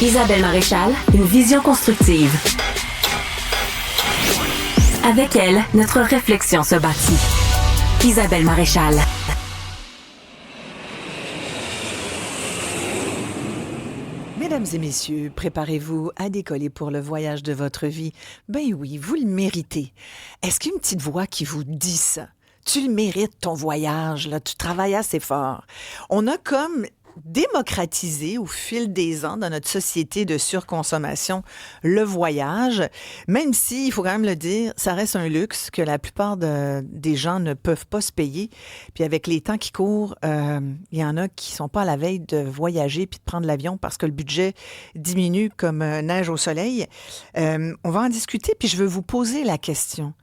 Isabelle Maréchal, une vision constructive. Avec elle, notre réflexion se bâtit. Isabelle Maréchal. Mesdames et messieurs, préparez-vous à décoller pour le voyage de votre vie. Ben oui, vous le méritez. Est-ce qu'il y a une petite voix qui vous dit ça? Tu le mérites, ton voyage, là, tu travailles assez fort. On a comme démocratisé au fil des ans dans notre société de surconsommation le voyage, même si, il faut quand même le dire, ça reste un luxe que la plupart des gens ne peuvent pas se payer. Puis avec les temps qui courent, il y en a qui sont pas à la veille de voyager puis de prendre l'avion parce que le budget diminue comme neige au soleil. On va en discuter, puis je veux vous poser la question.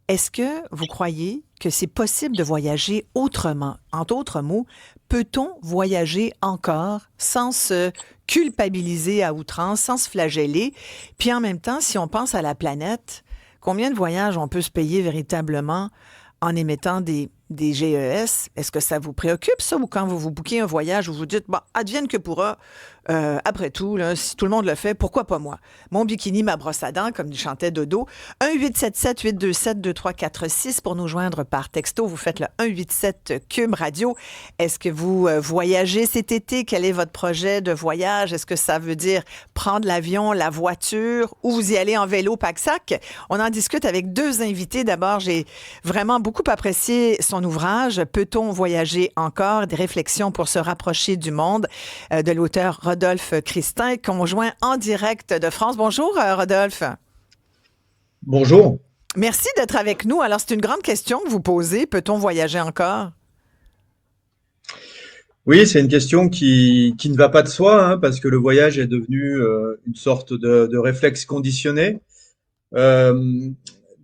Est-ce que vous croyez que c'est possible de voyager autrement? En d'autres mots, peut-on voyager encore sans se culpabiliser à outrance, sans se flageller? Puis en même temps, si on pense à la planète, combien de voyages on peut se payer véritablement en émettant des GES? Est-ce que ça vous préoccupe, ça? Ou quand vous vous bookez un voyage, vous vous dites, bon, advienne que pourra, après tout, là, si tout le monde le fait, pourquoi pas moi? Mon bikini, ma brosse à dents, comme il chantait Dodo. 1-877-827-2346 pour nous joindre par texto. Vous faites le 187 Cube Radio. Est-ce que vous voyagez cet été? Quel est votre projet de voyage? Est-ce que ça veut dire prendre l'avion, la voiture, ou vous y allez en vélo, pack-sac? On en discute avec deux invités. D'abord, j'ai vraiment beaucoup apprécié son ouvrage « Peut-on voyager encore? Des réflexions pour se rapprocher du monde » de l'auteur Rodolphe Christin, conjoint en direct de France. Bonjour, Rodolphe. Bonjour. Merci d'être avec nous. Alors, c'est une grande question que vous posez. Peut-on voyager encore? Oui, c'est une question qui ne va pas de soi, hein, parce que le voyage est devenu une sorte de réflexe conditionné.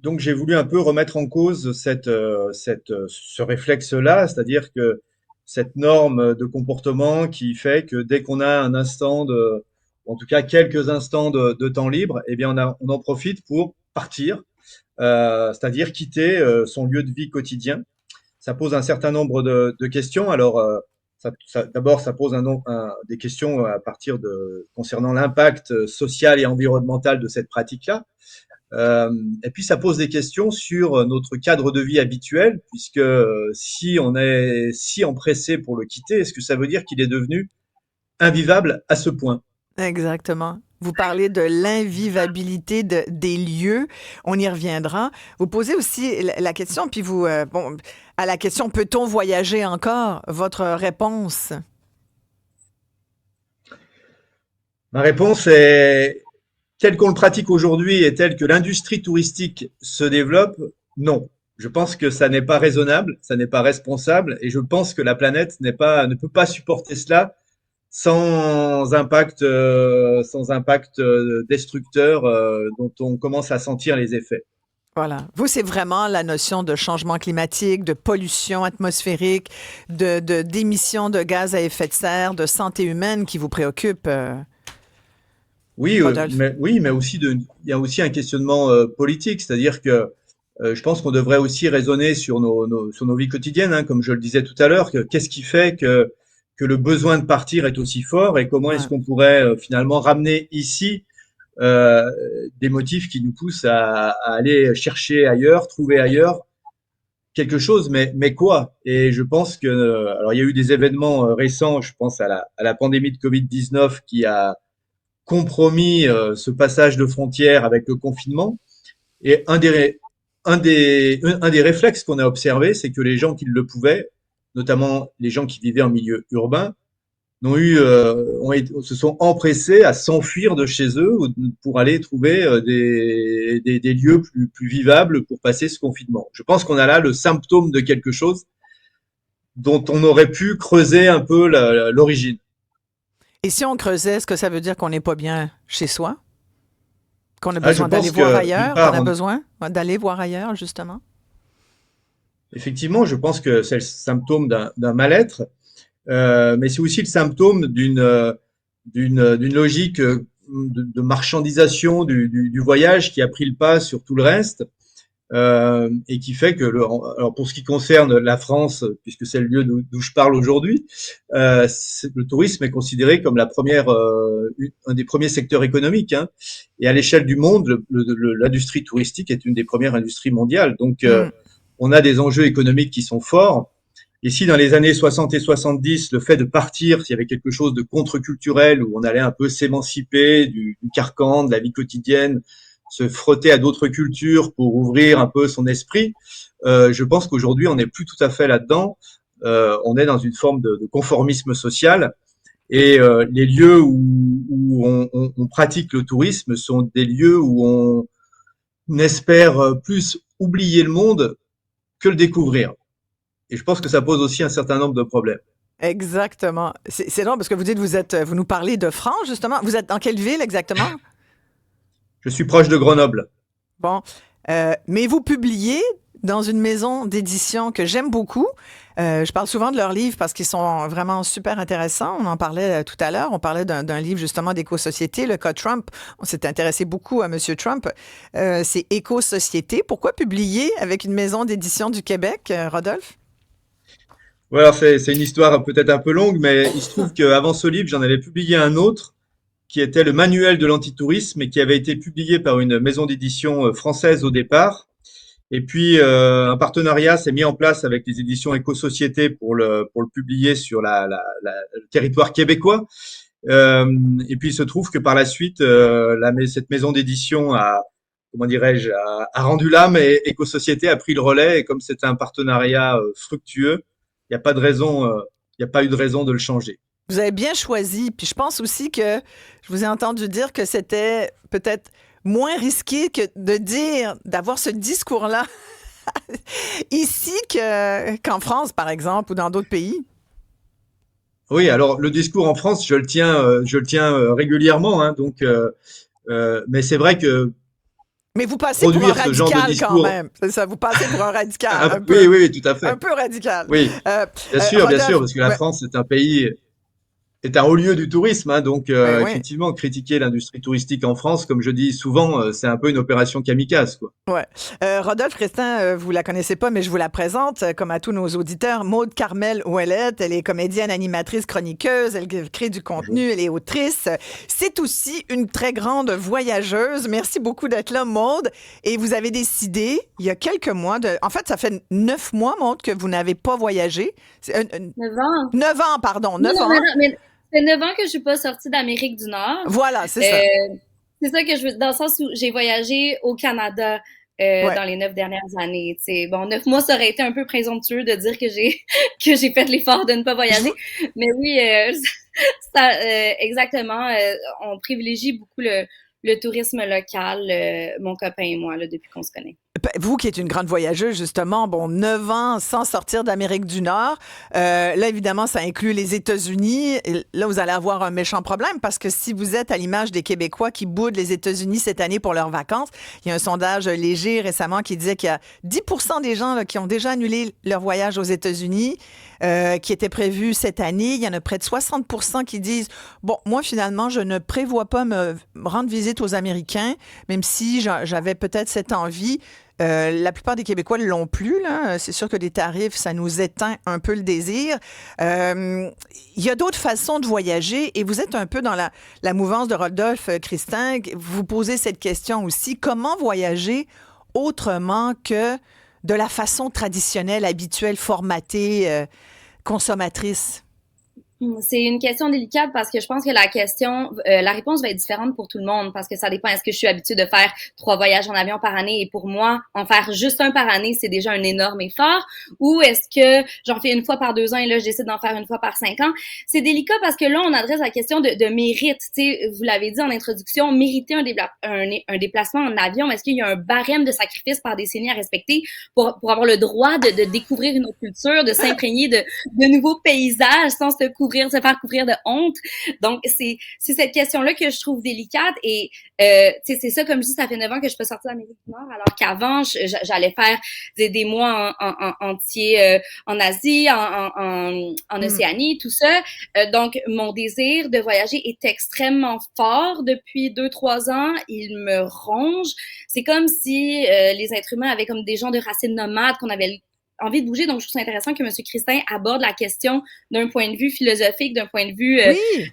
Donc, j'ai voulu un peu remettre en cause ce réflexe-là, c'est-à-dire que cette norme de comportement qui fait que dès qu'on a un instant en tout cas quelques instants de temps libre, eh bien, on en profite pour partir, c'est-à-dire quitter son lieu de vie quotidien. Ça pose un certain nombre de questions. Alors, d'abord, ça pose des questions concernant l'impact social et environnemental de cette pratique-là. Et puis, ça pose des questions sur notre cadre de vie habituel, puisque si on est si empressé pour le quitter, est-ce que ça veut dire qu'il est devenu invivable à ce point? Exactement. Vous parlez de l'invivabilité des lieux. On y reviendra. Vous posez aussi la question, puis vous, à la question « Peut-on voyager encore? » Votre réponse? Ma réponse est, tel qu'on le pratique aujourd'hui et tel que l'industrie touristique se développe, non. Je pense que ça n'est pas raisonnable, ça n'est pas responsable, et je pense que la planète ne peut pas supporter cela sans impact destructeur dont on commence à sentir les effets. Voilà. Vous, c'est vraiment la notion de changement climatique, de pollution atmosphérique, d'émissions de gaz à effet de serre, de santé humaine qui vous préoccupe, Oui, Rodolphe. mais aussi il y a aussi un questionnement politique, c'est-à-dire que je pense qu'on devrait aussi raisonner sur sur nos vies quotidiennes, hein, comme je le disais tout à l'heure, qu'est-ce qui fait que le besoin de partir est aussi fort et comment est-ce Ouais. qu'on pourrait finalement ramener ici euh, des motifs qui nous poussent à aller chercher ailleurs, trouver ailleurs quelque chose, mais quoi? Et je pense que, alors il y a eu des événements récents, je pense à la pandémie de Covid-19 qui a compromis ce passage de frontières avec le confinement. Et un des réflexes qu'on a observé, c'est que les gens qui le pouvaient, notamment les gens qui vivaient en milieu urbain, se sont empressés à s'enfuir de chez eux pour aller trouver des lieux plus vivables pour passer ce confinement. Je pense qu'on a là le symptôme de quelque chose dont on aurait pu creuser un peu l'origine. Et si on creusait, est-ce que ça veut dire qu'on n'est pas bien chez soi? Qu'on a Je besoin d'aller pense voir que d'une ailleurs? Qu'on part, a besoin d'aller voir ailleurs, justement? effectivement, je pense que c'est le symptôme d'un mal-être. Mais c'est aussi le symptôme d'une logique de marchandisation du voyage qui a pris le pas sur tout le reste. et qui fait que alors pour ce qui concerne la France, puisque c'est le lieu d'où je parle aujourd'hui, le tourisme est considéré comme un des premiers secteurs économiques, hein, et à l'échelle du monde, l'industrie touristique est une des premières industries mondiales. Donc, on a des enjeux économiques qui sont forts. Et si dans les années 60 et 70, le fait de partir, s'il y avait quelque chose de contre-culturel, où on allait un peu s'émanciper du carcan, de la vie quotidienne, se frotter à d'autres cultures pour ouvrir un peu son esprit, je pense qu'aujourd'hui, on n'est plus tout à fait là-dedans. On est dans une forme de conformisme social. Et les lieux où on pratique le tourisme sont des lieux où on espère plus oublier le monde que le découvrir. Et je pense que ça pose aussi un certain nombre de problèmes. Exactement. C'est drôle parce que vous dites, vous nous parlez de France, justement. Vous êtes dans quelle ville exactement? Je suis proche de Grenoble. Bon. Mais vous publiez dans une maison d'édition que j'aime beaucoup. Je parle souvent de leurs livres parce qu'ils sont vraiment super intéressants. On en parlait tout à l'heure. On parlait d'un livre justement d'éco-société, le cas Trump. On s'est intéressé beaucoup à M. Trump. C'est Éco-société. Pourquoi publier avec une maison d'édition du Québec, Rodolphe? Ouais, alors c'est une histoire peut-être un peu longue, mais il se trouve qu'avant ce livre, j'en avais publié un autre qui était le manuel de l'antitourisme et qui avait été publié par une maison d'édition française au départ. Et puis un partenariat s'est mis en place avec les éditions Éco-société pour le publier sur le territoire québécois. Et puis il se trouve que par la suite, cette maison d'édition comment dirais-je, a rendu l'âme et Éco-société a pris le relais. Et comme c'est un partenariat fructueux, il n'y a pas de raison, il n'y a pas eu de raison de le changer. Vous avez bien choisi. Puis je pense aussi que je vous ai entendu dire que c'était peut-être moins risqué que d'avoir ce discours-là ici qu'en France, par exemple, ou dans d'autres pays. Oui, alors le discours en France, je le tiens régulièrement, hein, donc, mais c'est vrai que mais vous passez pour un radical quand même. C'est ça, vous passez pour un radical. Oui, tout à fait. Un peu radical. Oui, bien sûr, parce que la France est un haut lieu du tourisme, hein, donc effectivement, critiquer l'industrie touristique en France, comme je dis souvent, c'est un peu une opération kamikaze, quoi. Ouais. Rodolphe Christin, vous la connaissez pas, mais je vous la présente, comme à tous nos auditeurs. Maude Carmel Ouellette, elle est comédienne, animatrice, chroniqueuse, elle crée du contenu, elle est autrice. C'est aussi une très grande voyageuse. Merci beaucoup d'être là, Maude. Et vous avez décidé, il y a quelques mois, en fait, ça fait 9 mois, Maude, que vous n'avez pas voyagé. 9 ans. 9 ans, pardon. 9 ans. Mais c'est 9 ans que je suis pas sortie d'Amérique du Nord. Voilà, c'est ça. C'est ça que je veux, dans le sens où j'ai voyagé au Canada dans les 9 dernières années. T'sais. Bon, 9 mois, ça aurait été un peu présomptueux de dire que j'ai fait l'effort de ne pas voyager. Mais oui, exactement. On privilégie beaucoup le tourisme local, mon copain et moi, là, depuis qu'on se connaît. Vous qui êtes une grande voyageuse, justement, 9 ans sans sortir d'Amérique du Nord. Là, évidemment, ça inclut les États-Unis. Et là, vous allez avoir un méchant problème parce que si vous êtes à l'image des Québécois qui boudent les États-Unis cette année pour leurs vacances, il y a un sondage léger récemment qui disait qu'il y a 10% des gens là, qui ont déjà annulé leur voyage aux États-Unis qui était prévu cette année. Il y en a près de 60% qui disent « Bon, moi, finalement, je ne prévois pas me rendre visite aux Américains, même si j'avais peut-être cette envie. » La plupart des Québécois ne l'ont plus. Là. C'est sûr que les tarifs, ça nous éteint un peu le désir. Il y a d'autres façons de voyager et vous êtes un peu dans la mouvance de Rodolphe Christin. Vous posez cette question aussi. Comment voyager autrement que de la façon traditionnelle, habituelle, formatée, consommatrice? C'est une question délicate parce que je pense que la réponse va être différente pour tout le monde parce que ça dépend. Est-ce que je suis habituée de faire 3 voyages en avion par année et pour moi, en faire juste un par année, c'est déjà un énorme effort? Ou est-ce que j'en fais une fois par 2 ans et là, je décide d'en faire une fois par 5 ans? C'est délicat parce que là, on adresse la question de mérite. Tu sais, vous l'avez dit en introduction, mériter un déplacement en avion, est-ce qu'il y a un barème de sacrifice par décennie à respecter pour avoir le droit de découvrir une autre culture, de s'imprégner de nouveaux paysages sans se couvrir se faire couvrir de honte. Donc, c'est cette question-là que je trouve délicate. Et c'est ça, comme je dis, ça fait 9 ans que je peux sortir d'Amérique du Nord, alors qu'avant, j'allais faire des mois entiers en Asie, en Océanie, tout ça. Donc, mon désir de voyager est extrêmement fort depuis 2-3 ans. Il me ronge. C'est comme si les êtres humains avaient comme des gens de racines nomades, qu'on avait envie de bouger. Donc, je trouve ça intéressant que M. Christin aborde la question d'un point de vue philosophique, d'un point de vue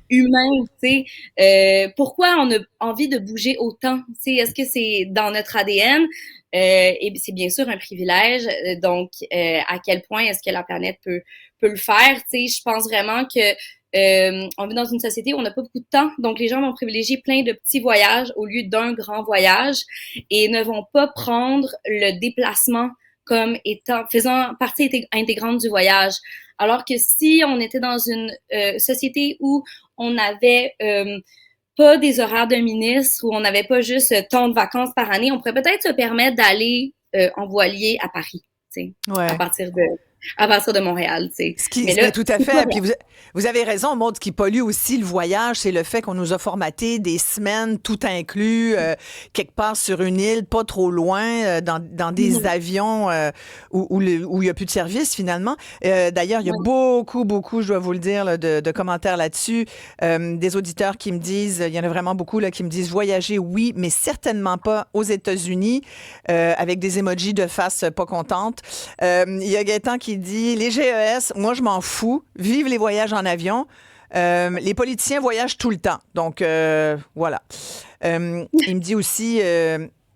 humain. Tu sais, pourquoi on a envie de bouger autant? Tu sais, est-ce que c'est dans notre ADN? Et c'est bien sûr un privilège. Donc, à quel point est-ce que la planète peut le faire? Tu sais, je pense vraiment que on vit dans une société où on n'a pas beaucoup de temps, donc les gens vont privilégier plein de petits voyages au lieu d'un grand voyage et ne vont pas prendre le déplacement comme faisant partie intégrante du voyage. Alors que si on était dans une société où on n'avait pas des horaires de ministre, où on n'avait pas juste tant de vacances par année, on pourrait peut-être se permettre d'aller en voilier à Paris, tu sais, à partir de Montréal, tu sais. Mais là, tout à fait. Puis vous avez raison, Maud, ce qui pollue aussi le voyage, c'est le fait qu'on nous a formaté des semaines tout inclus, quelque part sur une île, pas trop loin, dans des avions où il n'y a plus de service finalement. D'ailleurs, il y a beaucoup, je dois vous le dire, là, de commentaires là-dessus. Des auditeurs qui me disent, il y en a vraiment beaucoup là, qui me disent voyager, oui, mais certainement pas aux États-Unis, avec des emojis de face pas contente. Il y a Gaëtan qui dit les GES, moi je m'en fous, vive les voyages en avion. Les politiciens voyagent tout le temps. Donc voilà. Il me dit aussi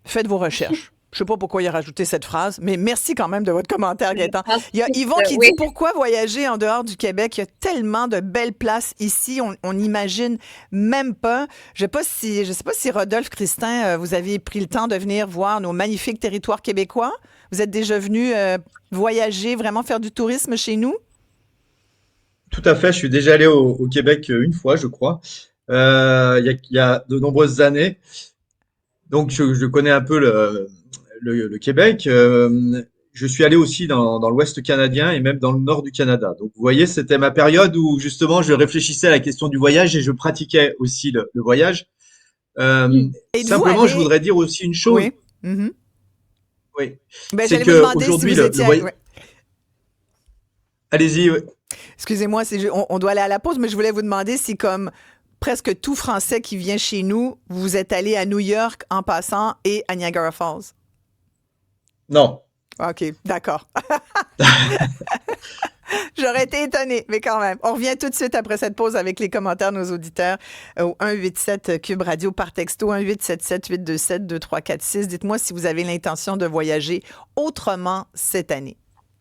faites vos recherches. Je sais pas pourquoi il a rajouté cette phrase, mais merci quand même de votre commentaire, Gaëtan. Il y a Yvon qui dit pourquoi voyager en dehors du Québec? Il y a tellement de belles places ici, on n'imagine même pas. Je sais pas si Rodolphe, Christin, vous avez pris le temps de venir voir nos magnifiques territoires québécois. Vous êtes déjà venu voyager, vraiment faire du tourisme chez nous? Tout à fait, je suis déjà allé au Québec une fois, je crois, il y a de nombreuses années. Donc, je connais un peu le Québec. Je suis allé aussi dans l'Ouest canadien et même dans le nord du Canada. Donc, vous voyez, c'était ma période où justement je réfléchissais à la question du voyage et je pratiquais aussi le voyage. Simplement, je voudrais dire aussi une chose. Oui. Mm-hmm. Oui. Ben, c'est j'allais vous demander qu'aujourd'hui, si vous étiez... Allez-y. Oui. Excusez-moi, on doit aller à la pause, mais je voulais vous demander si, comme presque tout Français qui vient chez nous, vous êtes allé à New York en passant et à Niagara Falls. Non. OK, d'accord. J'aurais été étonnée, mais quand même. On revient tout de suite après cette pause avec les commentaires de nos auditeurs au 187 Cube Radio par texto 1877-827-2346. Dites-moi si vous avez l'intention de voyager autrement cette année.